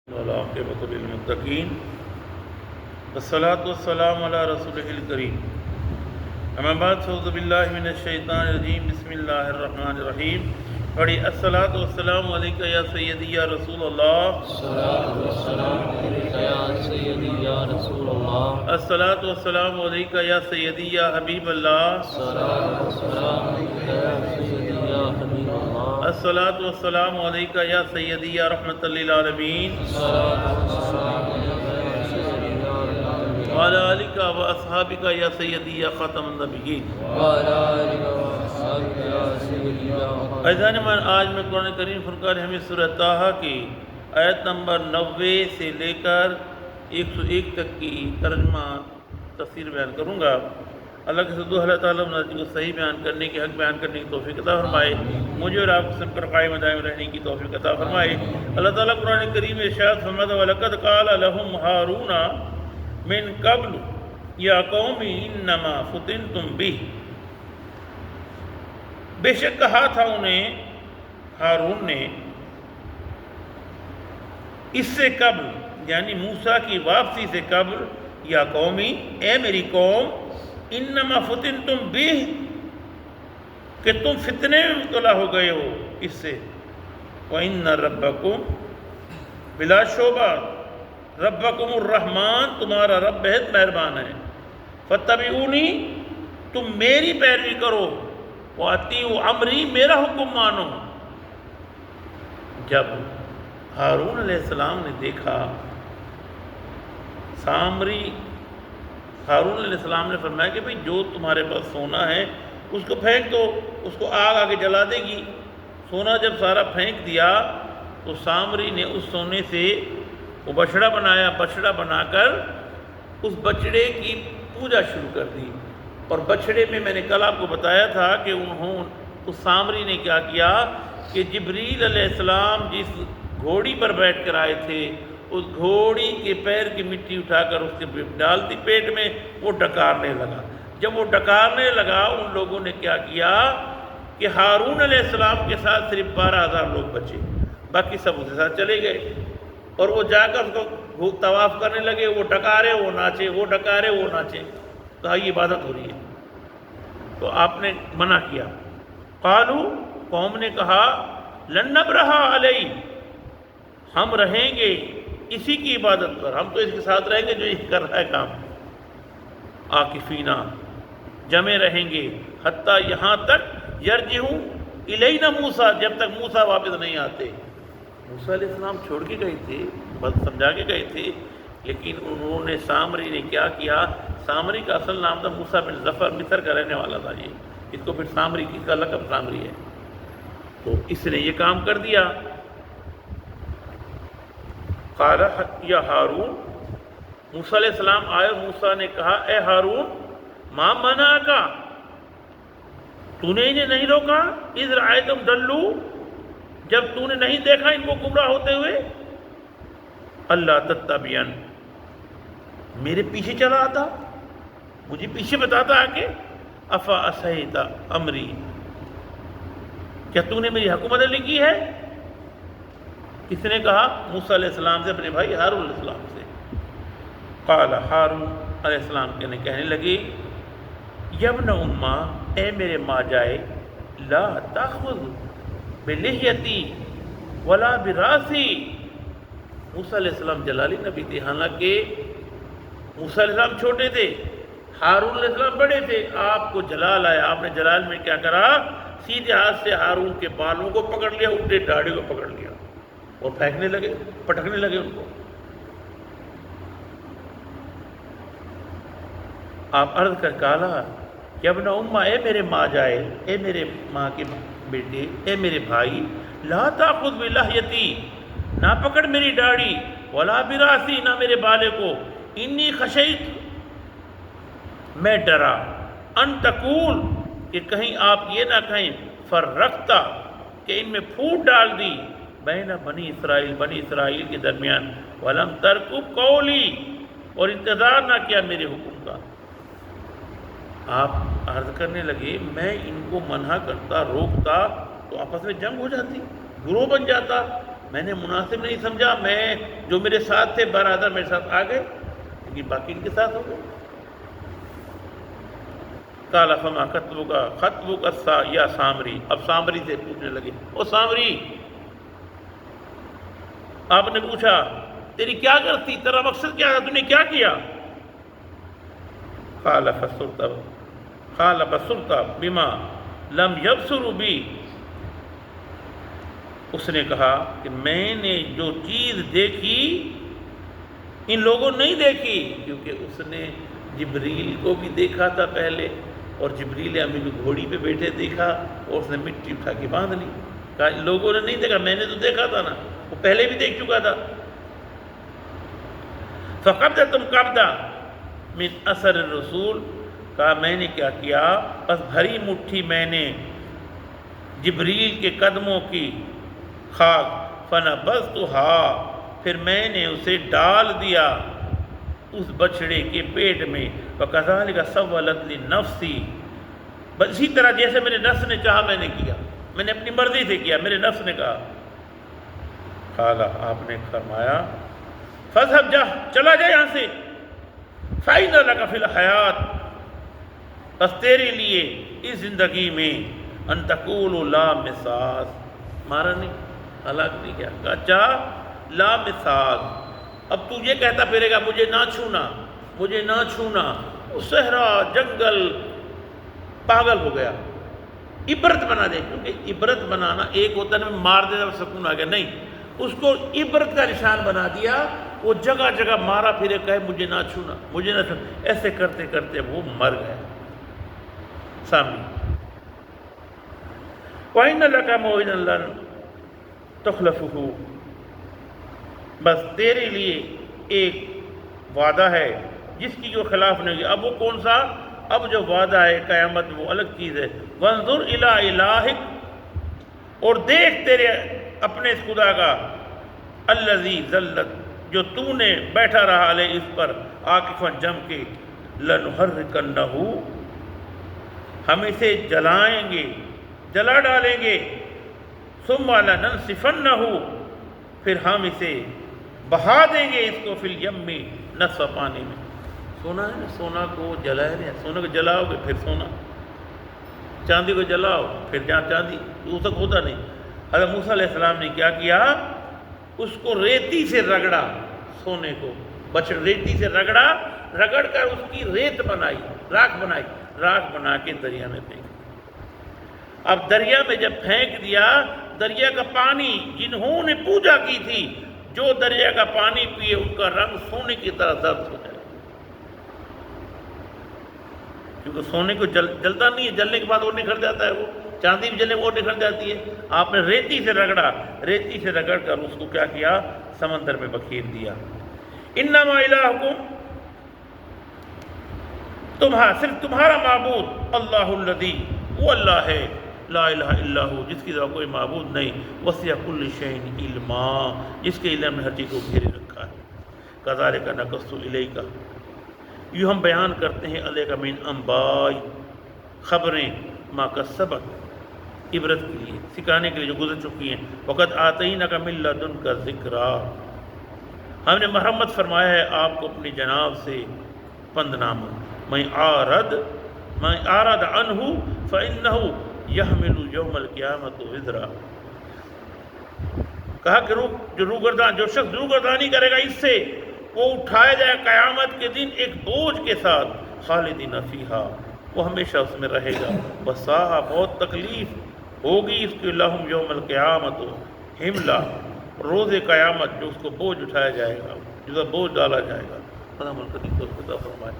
والعاقبۃ للمتقین والصلاۃ والسلام علی رسولہ الکریم اما بعد فاعوذ باللہ من الشیطان الرجیم بسم اللہ الرحمن الرحیم پڑھی الصلاۃ والسلام علیکہ یا سیدی یا رسول اللہ الصلاۃ والسلام علیکہ یا سیدی یا رسول اللہ الصلاۃ والسلام علیکہ یا سیدی یا حبیب اللہ الصلاۃ والسلام علیکہ یا سیدی یا حبیب اللہ الصلاۃ والسلام علیکہ یا سیدی یا رحمۃ للعالمین الصلاۃ والسلام علیکہ یا سیدی یا رحمۃ وعلی آلکہ و اصحابکہ یا سیدی یا خاتم النبیین وعلی آلہ وصحبہ یا سیدی یا عزیزان من، آج میں قرآن کریم فرقان حمید سورہ طٰہٰ کی آیت نمبر 90 سے لے کر 101 تک کی ترجمہ تفسیر بیان کروں گا۔ اللہ کے صدو اللہ تعالیٰ کو صحیح بیان کرنے کی، حق بیان کرنے کی توفیق عطا فرمائے، مجھے اور آپ کو سب پر قائم دائم رہنے کی توفیق عطا فرمائے۔ اللہ تعالیٰ قرآن کریم میں ارشاد فرماتا ہے وَلَقَدْ قَالَ لَهُمْ هَارُونَ مِن قَبْلُ يَا قَوْمِ إِنَّمَا فُتِنْتُمْ بِهِ، بے شک کہا تھا انہیں ہارون نے اس سے قبل، یعنی موسیٰ کی واپسی سے قبل، یا قومی، اے میری قوم، انما فتنتم بہ، کہ تم فتنے میں مبتلا ہو گئے ہو اس سے، وَإِنَّ رَبَّكُمْ، بلا شبہ ربکم الرحمن، تمہارا رب بہت مہربان ہے، فَاتَّبِعُونِی، تم میری پیروی کرو، وَأَطِیعُوا امری، میرا حکم مانو۔ جب ہارون علیہ السلام نے دیکھا سامری، ہارون علیہ السلام نے فرمایا کہ بھئی جو تمہارے پاس سونا ہے اس کو پھینک دو، اس کو آگ آگے جلا دے گی۔ سونا جب سارا پھینک دیا تو سامری نے اس سونے سے وہ بچڑا بنایا، بچڑا بنا کر اس بچڑے کی پوجا شروع کر دی۔ اور بچڑے میں نے کل آپ کو بتایا تھا کہ اس سامری نے کیا کیا کہ جبریل علیہ السلام جس گھوڑی پر بیٹھ کر آئے تھے اس گھوڑی کے پیر کی مٹی اٹھا کر اس کے ڈال دی پیٹ میں، وہ ڈکارنے لگا۔ جب وہ ڈکارنے لگا ان لوگوں نے کیا کیا کہ ہارون علیہ السلام کے ساتھ صرف 12,000 لوگ بچے، باقی سب اس کے ساتھ چلے گئے، اور وہ جا کر اس کو طواف کرنے لگے، وہ ڈکارے وہ ناچے، وہ ڈکارے وہ ناچے، کہا یہ عبادت ہو رہی ہے۔ تو آپ نے منع کیا۔ قالو، قوم نے کہا لن نبرح علیہ، ہم رہیں گے اسی کی عبادت پر، ہم تو اس کے ساتھ رہیں گے جو یہ کر رہا ہے کام، عاکفینا، جمے رہیں گے، حتیٰ یہاں تک یرجعوا الینا موسیٰ، جب تک موسیٰ واپس نہیں آتے۔ موسیٰ علیہ السلام چھوڑ کے گئے تھے، بس سمجھا کے گئے تھے، لیکن انہوں نے سامری نے کیا کیا، سامری کا اصل نام تھا موسیٰ بن ظفر، مصر کا رہنے والا تھا یہ، اس کو پھر سامری، اس کا لقب سامری ہے، تو اس نے یہ کام کر دیا۔ قال یا ہارون، موسیٰ علیہ السلام آئے، موسیٰ نے کہا اے ہارون، ما منعک، تو نے انہیں نہیں روکا، اذ رأیتم ضلوا، جب تو نے نہیں دیکھا ان کو گمراہ ہوتے ہوئے، اللہ تتبعن، میرے پیچھے چلا آتا، مجھے پیچھے بتاتا آکے، افا عصیت امری، کیا تو نے میری حکومت علی کی ہے؟ کس نے کہا؟ موسیٰ علیہ السلام سے، اپنے بھائی ہارون علیہ السلام سے۔ قال ہارون علیہ السلام کہنے لگے یبن امہ، اے میرے ماں جائے، لا تاخذ بلحیتی ولا براسی، موسیٰ علیہ السلام جلالی نبی تھے، حالانکہ موسیٰ علیہ السلام چھوٹے تھے، ہارون علیہ السلام بڑے تھے، آپ کو جلال آیا، آپ نے جلال میں کیا کرا، سیدھے ہاتھ سے ہارون کے بالوں کو پکڑ لیا، الٹے داڑھی کو پکڑ لیا اور پھینکنے لگے، پٹکنے لگے ان کو۔ آپ عرض کر کہا کہ ابن امہ، اے میرے ماں جائے، اے میرے ماں کے بیٹے، اے میرے بھائی، لا تاخذ بلحیتی، نہ پکڑ میری داڑھی، ولا براسی، نہ میرے بالے کو، انی خشیت، میں ڈرا، ان تقول، کہ کہیں آپ یہ نہ کہیں، فرقتا، کہ ان میں پھوٹ ڈال دی، بین بنی اسرائیل، بنی اسرائیل کے درمیان، ولم ترقب قولی، اور انتظار نہ کیا میرے حکم کا۔ آپ عرض کرنے لگے میں ان کو منع کرتا، روکتا تو آپس میں جنگ ہو جاتی، گروہ بن جاتا، میں نے مناسب نہیں سمجھا، میں جو میرے ساتھ تھے برادر میرے ساتھ آ گئے لیکن باقی ان کے ساتھ ہو گئے۔ قال فما خطبک یا سامری، اب سامری سے پوچھنے لگے، او سامری، آپ نے پوچھا تیری کیا کرتی، تیرا مقصد کیا تھا، تو نے کیا کیا؟ قال بصرت بما لم يبصروا بی، اس نے کہا کہ میں نے جو چیز دیکھی ان لوگوں نے نہیں دیکھی، کیونکہ اس نے جبریل کو بھی دیکھا تھا پہلے، اور جبریل امین کو گھوڑی پہ بیٹھے دیکھا اور اس نے مٹی اٹھا کے باندھ لی، کہا ان لوگوں نے نہیں دیکھا، میں نے تو دیکھا تھا نا، وہ پہلے بھی دیکھ چکا تھا۔ فقبضتم قبضہ من اثر الرسول، کہا میں نے کیا کیا، بس بھری مٹھی میں نے جبریل کے قدموں کی خاک، فنبذتها، پھر میں نے اسے ڈال دیا اس بچڑے کے پیٹ میں، وَكَذَلِكَ سَوَّلَتْ لِنَفْسِي، بس اسی طرح جیسے میرے نفس نے چاہا میں نے کیا، میں نے اپنی مرضی سے کیا، میرے نفس نے کہا۔ قال، آپ نے فرمایا، فَاذْهَبْ، جا، چلا جا یہاں سے، فَإِنَّ لَكَ فِي الْحَيَاةِ، بس تیرے لیے اس زندگی میں ان تقول لا مساس، مارا نہیں، ہلاک نہیں کیا، کہا اچھا لا مساس، اب تو یہ کہتا پھرے گا مجھے نہ چھونا، مجھے نہ چھونا، وہ صحرا جنگل پاگل ہو گیا، عبرت بنا دے، کیونکہ عبرت بنانا ایک ہوتا ہے مار دے جب سکون آ گیا، نہیں، اس کو عبرت کا نشان بنا دیا، وہ جگہ جگہ مارا پھرے کہے مجھے نہ چھونا، مجھے نہ چھونا، ایسے کرتے کرتے وہ مر گئے سامنے۔ وَإِنَّ لَكَ مَوْعِدًا لَن تُخْلِفَهُ، بس تیرے لیے ایک وعدہ ہے جس کی جو خلاف نہیں ہوگی۔ اب وہ کون سا؟ اب جو وعدہ ہے قیامت میں وہ الگ چیز ہے۔ وَانظُرْ إِلَىٰ إِلَٰهِكَ، اور دیکھ تیرے اپنے اس خدا کا، الَّذِي ظَلَّتْ، جو تو نے بیٹھا رہا علیہ اس پر، عاکفاً جم کے، لَنُحَرِّقَنَّهُ، ہم اسے جلائیں گے، جلا ڈالیں گے، ثُمَّ لَنَنْسِفَنَّهُ، پھر ہم اسے بہا دیں گے اس کو، فی الیم، نصف پانی میں۔ سونا ہے نا، سونا کو جلائے رہے ہیں، سونے کو جلاؤ گے پھر سونا، چاندی کو جلاؤ پھر جہاں چاندی، وہ تک ہوتا نہیں۔ حضرت موسیٰ علیہ السلام نے کیا کیا، اس کو ریتی سے رگڑا، سونے کو ریتی سے رگڑا، رگڑ کر اس کی ریت بنائی، راکھ بنائی، راکھ بنا کے دریا میں پھینک۔ اب دریا میں جب پھینک دیا، دریا کا پانی جنہوں نے پوجا کی تھی، جو دریا کا پانی پیے ان کا رنگ سونے کی طرح زرد ہو جائے، کیونکہ سونے کو جلتا نہیں ہے، جلنے کے بعد وہ نکھر جاتا ہے، وہ چاندی بھی جلنے وہ نکھر جاتی ہے۔ آپ نے ریتی سے رگڑا، ریتی سے رگڑ کر اس کو کیا کیا، سمندر میں بکھیر دیا۔ انما الہکم، صرف تمہارا معبود، اللہ الذی، وہ اللہ ہے، لا الہ الا ہو، جس کی طرح کوئی معبود نہیں، وسع کل شیء علما، جس کے علم نے ہر چیز کو گھیرے رکھا ہے۔ کذالک نقص الیک، یوں ہم بیان کرتے ہیں علیک من انباء، خبریں، ما کسبت، عبرت کے لیے، سکھانے کے لیے جو گزر چکی ہیں۔ وقد آتینک من لدنک ذکرا، ہم نے مرحمت فرمایا ہے آپ کو اپنی جناب سے پند نامہ۔ من اعرض عنہ فإنہ یحمل یوم القیامۃ وزرا، کہا کہ جو شخص روگردانی کرے گا اس سے، وہ اٹھایا جائے قیامت کے دن ایک بوجھ کے ساتھ، خالدین فیہا، وہ ہمیشہ اس میں رہے گا، وساء، بہت تکلیف ہوگی اس کے، لہم یوم القیامۃ حملا، روز قیامت جو اس کو بوجھ اٹھایا جائے گا، جو بوجھ ڈالا جائے گا۔ خدا ملک کو فرمائے۔